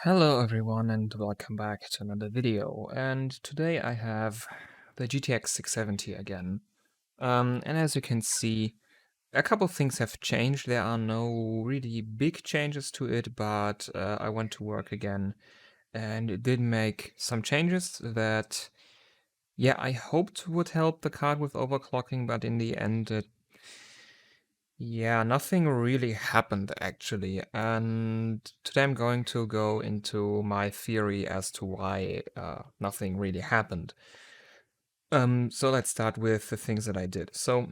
Hello everyone and welcome back to another video, and today I have the GTX 670 again. And as you can see, a couple things have changed. There are no really big changes to it, but I went to work again and it did make some changes that, yeah, I hoped would help the card with overclocking, but in the end yeah, nothing really happened actually, and today I'm going to go into my theory as to why nothing really happened. So let's start with the things that I did. So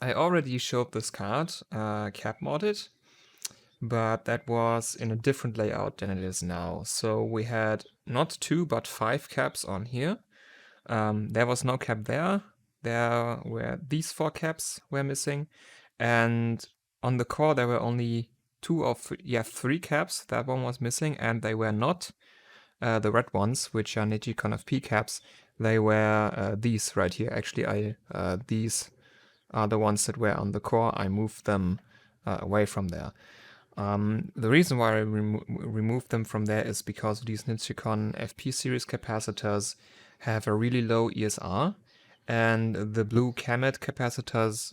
I already showed this card, cap modded, but that was in a different layout than it is now. So we had not 2 but 5 caps on here. There was no cap there. There were these 4 caps were missing. And on the core, there were only 3 caps. That one was missing, and they were not the red ones, which are Nichicon FP caps. They were these right here. Actually, these are the ones that were on the core. I moved them away from there. The reason why I removed them from there is because these Nichicon FP series capacitors have a really low ESR, and the blue Camet capacitors,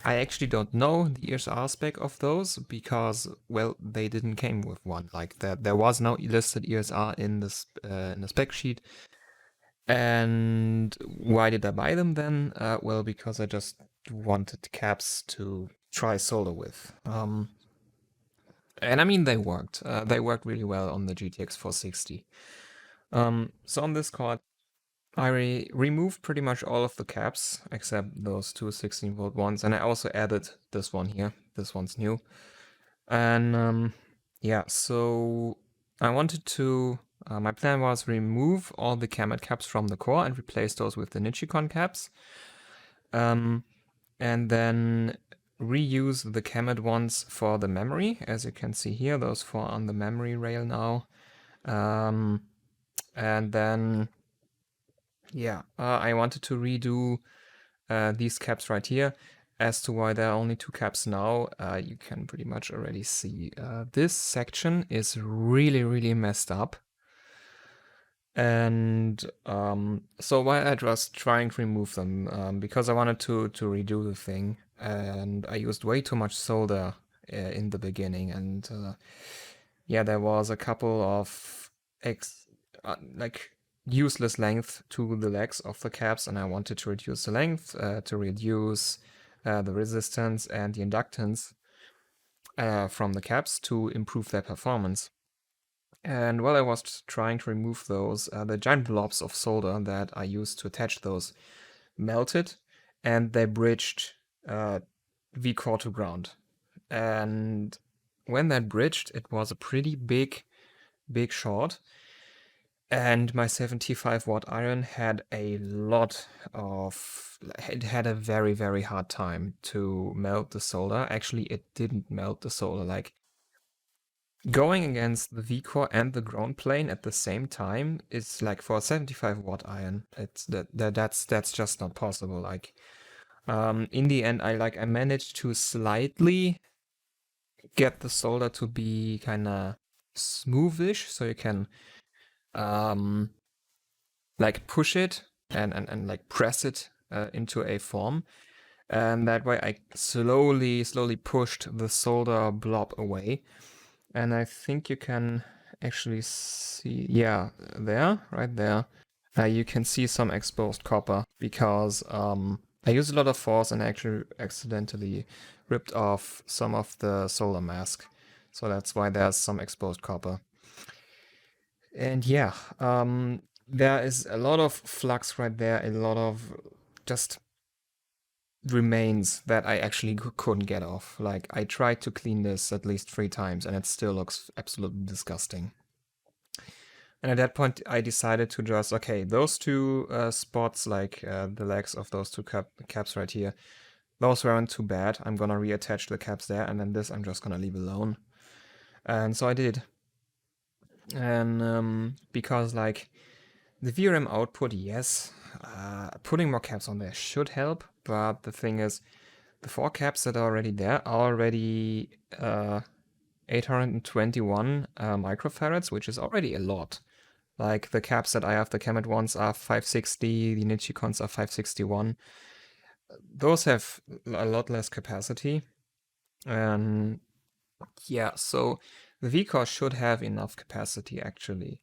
I actually don't know the ESR spec of those because, well, they didn't came with one. Like there was no listed ESR in the spec sheet. And why did I buy them then? Well, because I just wanted caps to try solder with. And I mean, they worked. They worked really well on the GTX 460. So on this card, I removed pretty much all of the caps except those two 16-volt ones, and I also added this one here. This one's new. And yeah, so I wanted to, my plan was remove all the Camet caps from the core and replace those with the Nichicon caps. And then reuse the Camet ones for the memory. As you can see here, those 4 on the memory rail now. And then yeah, I wanted to redo these caps right here. As to why there are only 2 caps now, you can pretty much already see. This section is really messed up. And so why I was trying to remove them, because I wanted to redo the thing, and I used way too much solder in the beginning, and yeah, there was a couple of like useless length to the legs of the caps, and I wanted to reduce the length to reduce the resistance and the inductance from the caps to improve their performance. And while I was trying to remove those, the giant blobs of solder that I used to attach those melted, and they bridged V-core to ground. And when that bridged, it was a pretty big short. And my 75-watt iron had a lot of... It had a very hard time to melt the solder. Actually, it didn't melt the solder. Like, going against the V-core and the ground plane at the same time is like, for a 75-watt iron, that's just not possible. Like, in the end, I managed to slightly get the solder to be kind of smoothish, so you can like push it and like press it into a form, and that way I slowly pushed the solder blob away. And I think you can actually see, yeah, there, right there, you can see some exposed copper because I used a lot of force and actually accidentally ripped off some of the solder mask. So that's why there's some exposed copper. And yeah, there is a lot of flux right there, a lot of just remains that I actually couldn't get off. Like, I tried to clean this at least 3 times and it still looks absolutely disgusting. And at that point I decided to just, okay, those 2 spots, like the legs of those 2 caps right here, those weren't too bad. I'm gonna reattach the caps there, and then this I'm just gonna leave alone. And so I did. And because like the VRM output, yes, putting more caps on there should help, but the thing is, the 4 caps that are already there are already 821 microfarads, which is already a lot. Like the caps that I have, the Kemet ones are 560, the Nichicons are 561. Those have a lot less capacity. And yeah, so the V-Core should have enough capacity actually.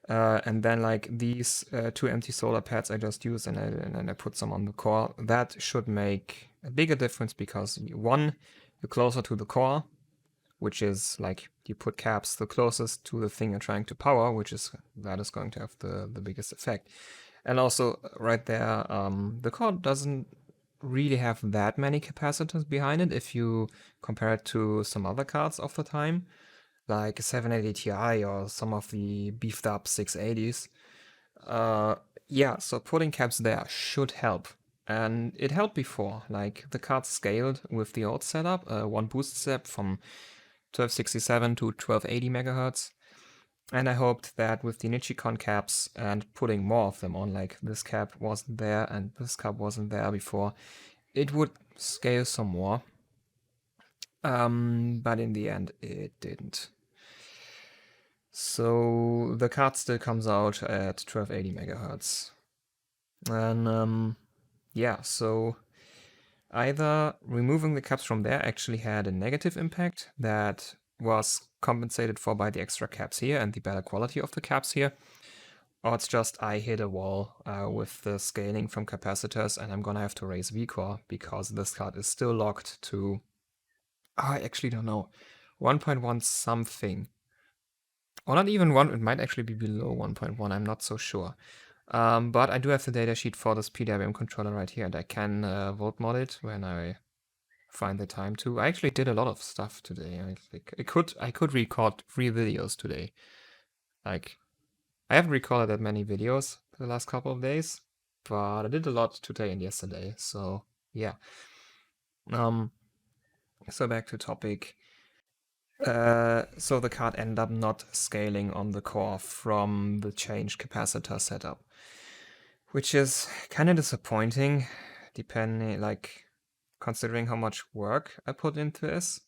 And then like these two empty solar pads I just used and then I put some on the core, that should make a bigger difference because one, you're closer to the core, which is like you put caps the closest to the thing you're trying to power, that is going to have the biggest effect. And also right there, the core doesn't really have that many capacitors behind it if you compare it to some other cards of the time, like a 780 Ti or some of the beefed up 680s. Yeah, so putting caps there should help. And it helped before, like the card scaled with the old setup, one boost step from 1267 to 1280 megahertz. And I hoped that with the Nichicon caps and putting more of them on, like this cap wasn't there and this cap wasn't there before, it would scale some more. But in the end, it didn't. So the card still comes out at 1280 megahertz. And yeah, so either removing the caps from there actually had a negative impact that was compensated for by the extra caps here and the better quality of the caps here, or it's just I hit a wall with the scaling from capacitors and I'm gonna have to raise V-Core because this card is still locked to, I actually don't know, 1.1 something. Or not even 1, it might actually be below 1.1, I'm not so sure. But I do have the datasheet for this PWM controller right here, and I can volt mod it when I find the time to. I actually did a lot of stuff today. I could record 3 videos today. Like, I haven't recorded that many videos the last couple of days, but I did a lot today and yesterday. So yeah. So back to topic. So the card ended up not scaling on the core from the changed capacitor setup, which is kind of disappointing, depending, like, considering how much work I put into this,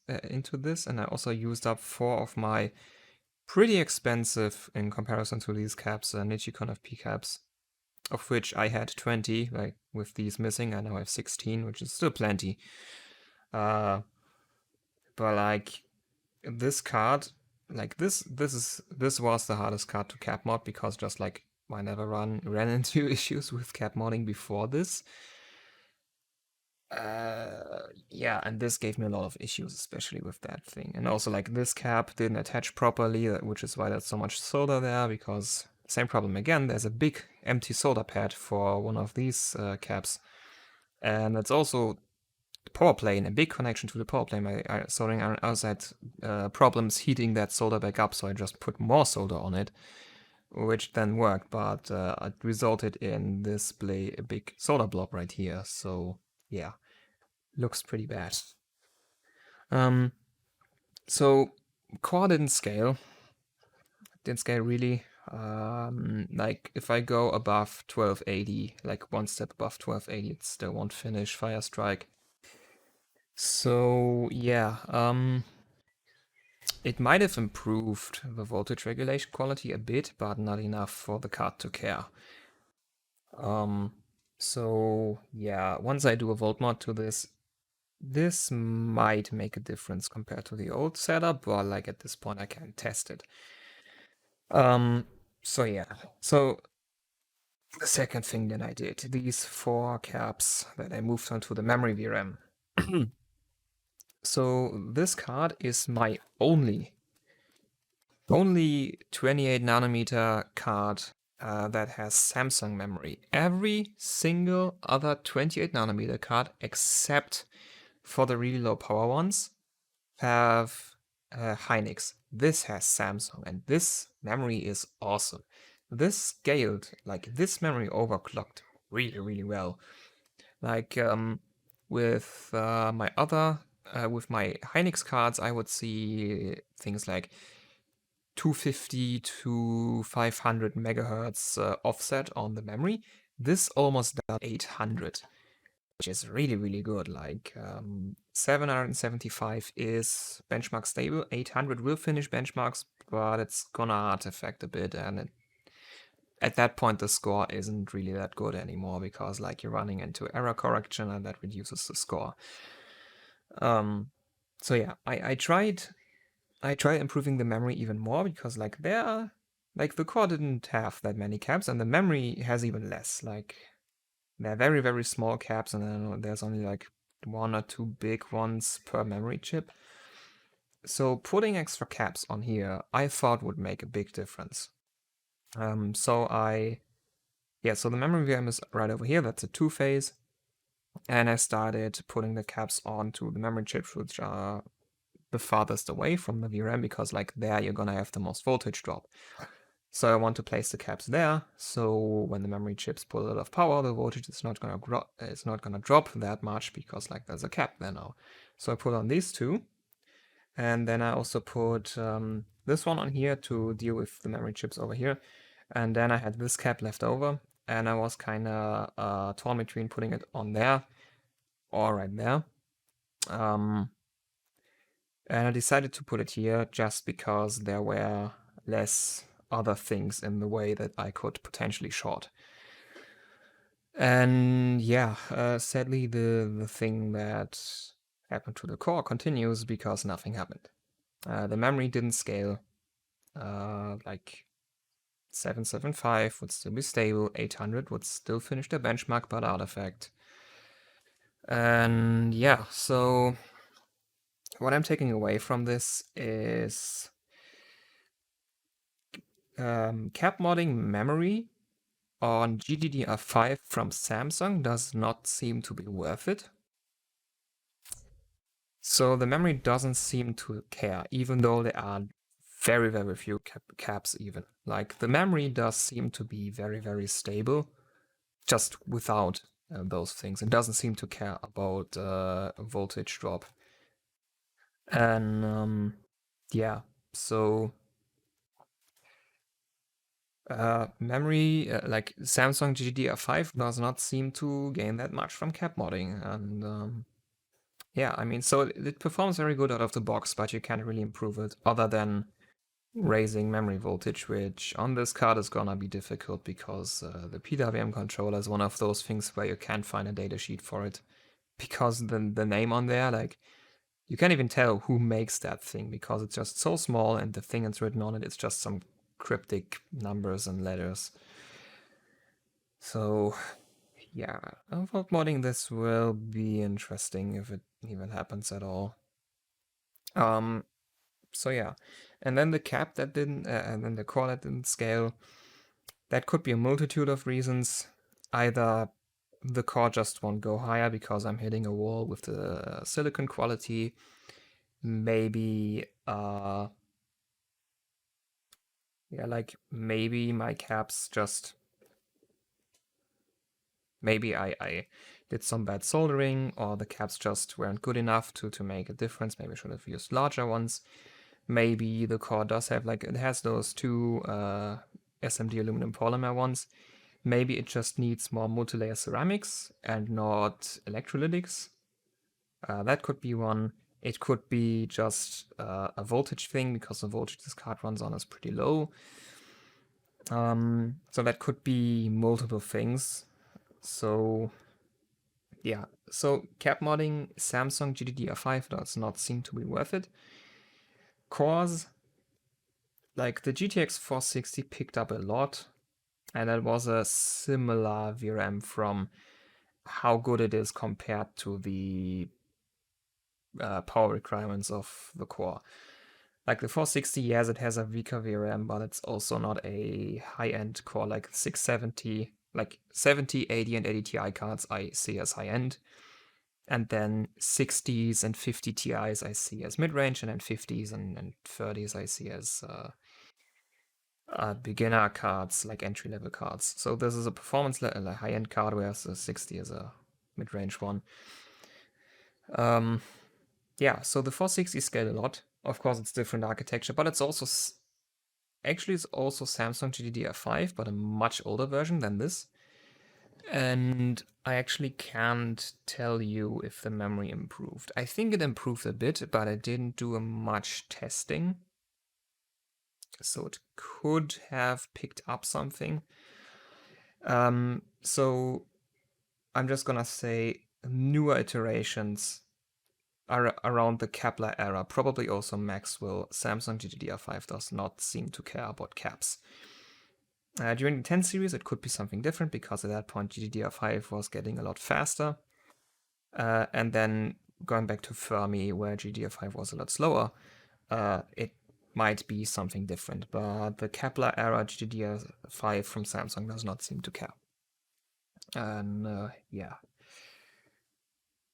and I also used up 4 of my pretty expensive, in comparison to these caps, Nichicon FP caps, of which I had 20. Like with these missing, I now have 16, which is still plenty. But like this card, like this was the hardest card to cap mod because just like I never ran into issues with cap modding before this. Yeah, and this gave me a lot of issues, especially with that thing. And also, like, this cap didn't attach properly, which is why there's so much solder there, because same problem again, there's a big empty solder pad for one of these caps. And it's also the power plane, a big connection to the power plane. I soldering iron outside problems heating that solder back up, so I just put more solder on it, which then worked, but it resulted in this a big solder blob right here. So yeah, looks pretty bad. So core didn't scale. Didn't scale really. Like if I go above 1280, like one step above 1280, it still won't finish Fire Strike. So yeah, it might have improved the voltage regulation quality a bit, but not enough for the card to care. So yeah, once I do a volt mod to this might make a difference compared to the old setup, but like at this point I can't test it. So yeah, so the second thing that I did, these 4 caps that I moved onto the memory VRAM. So this card is my only 28 nanometer card that has Samsung memory. Every single other 28 nanometer card, except for the really low power ones, have Hynix. This has Samsung, and this memory is awesome. This scaled, like this memory overclocked really, really well. Like with my other, with my Hynix cards, I would see things like 250 to 500 megahertz offset on the memory. This almost does 800. which is really, really good. Like 775 is benchmark stable, 800 will finish benchmarks, but it's gonna artifact a bit, and at that point the score isn't really that good anymore because like you're running into error correction and that reduces the score. So yeah, I tried improving the memory even more because like the core didn't have that many caps and the memory has even less. Like they're very, very small caps, and then there's only like 1 or 2 big ones per memory chip. So putting extra caps on here, I thought would make a big difference. So the memory VRM is right over here. That's a 2-phase. And I started putting the caps onto the memory chips, which are the farthest away from the VRM, because like there you're gonna have the most voltage drop. So I want to place the caps there, so when the memory chips pull a lot of power, the voltage is not gonna drop that much because like there's a cap there now. So I put on these two, and then I also put this one on here to deal with the memory chips over here, and then I had this cap left over, and I was kind of torn between putting it on there or right there. And I decided to put it here just because there were less other things in the way that I could potentially short. And yeah, sadly the thing that happened to the core continues because nothing happened. The memory didn't scale. Like 775 would still be stable, 800 would still finish the benchmark but artifact. And yeah, so what I'm taking away from this is cap modding memory on GDDR5 from Samsung does not seem to be worth it. So the memory doesn't seem to care, even though there are very, very few caps even. Like the memory does seem to be very, very stable, just without those things. It doesn't seem to care about voltage drop. And yeah, so memory, like Samsung GDDR5 does not seem to gain that much from cap modding. And yeah, I mean, so it performs very good out of the box, but you can't really improve it other than raising memory voltage, which on this card is gonna be difficult because the PWM controller is one of those things where you can't find a datasheet for it. Because the name on there, like, you can't even tell who makes that thing because it's just so small and the thing that's written on it is just some cryptic numbers and letters. So yeah, fault modding this will be interesting if it even happens at all. So yeah, and then the cap that didn't, and then the core that didn't scale. That could be a multitude of reasons. Either the core just won't go higher because I'm hitting a wall with the silicon quality. Maybe, like maybe my caps just, maybe I did some bad soldering, or the caps just weren't good enough to make a difference. Maybe I should have used larger ones. Maybe the core does have, like, it has those two SMD aluminum polymer ones. Maybe it just needs more multilayer ceramics and not electrolytics. That could be one. It could be just a voltage thing because the voltage this card runs on is pretty low. So that could be multiple things. So yeah, so cap modding Samsung GDDR5 does not seem to be worth it. Cores, like the GTX 460 picked up a lot, and that was a similar VRM from how good it is compared to the power requirements of the core. Like the 460, yes, it has a weaker VRM, but it's also not a high-end core like 670, like 70, 80, and 80 Ti cards I see as high-end. And then 60s and 50 Ti's I see as mid-range, and then 50s and 30s I see as beginner cards, like entry-level cards. So this is a performance level, a high-end card, whereas the 60 is a mid-range one. Yeah, so the 460 scaled a lot. Of course, it's different architecture, but it's also actually it's also Samsung GDDR5, but a much older version than this. And I actually can't tell you if the memory improved. I think it improved a bit, but I didn't do much testing. So it could have picked up something. So I'm just gonna say newer iterations are around the Kepler era, probably also Maxwell. Samsung GDDR5 does not seem to care about caps. During the 10 series, it could be something different because at that point GDDR5 was getting a lot faster. And then going back to Fermi, where GDDR5 was a lot slower, it might be something different. But the Kepler era GDDR5 from Samsung does not seem to care. And yeah.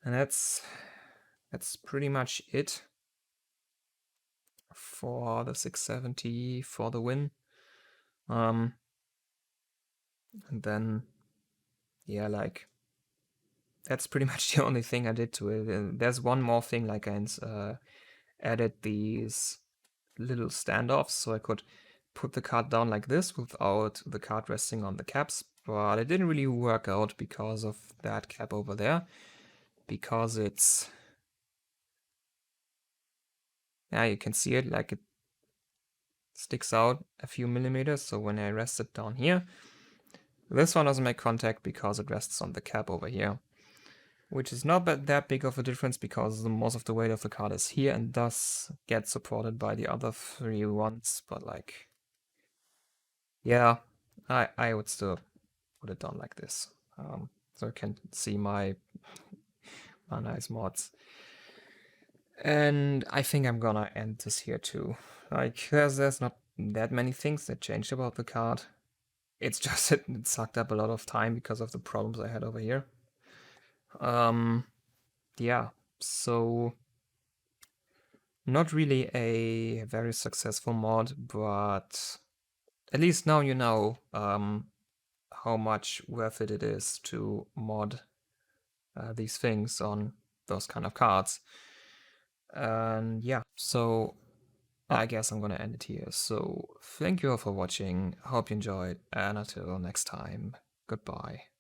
And that's pretty much it for the 670 for the win. And then, yeah, like, that's pretty much the only thing I did to it. There's one more thing, like I added these little standoffs, so I could put the card down like this without the card resting on the caps, but it didn't really work out because of that cap over there, because it's, yeah, you can see it, like it sticks out a few millimeters, so when I rest it down here, this one doesn't make contact because it rests on the cap over here, which is not that big of a difference because most of the weight of the card is here and does get supported by the other three ones, but like, yeah, I would still put it down like this, so you can see my nice mods. And I think I'm gonna end this here too. Like, there's not that many things that changed about the card. It's just that it sucked up a lot of time because of the problems I had over here. Yeah, so not really a very successful mod, but at least now you know how much worth it is to mod these things on those kind of cards. And yeah, so I guess I'm gonna end it here. So thank you all for watching, hope you enjoyed, and until next time, goodbye.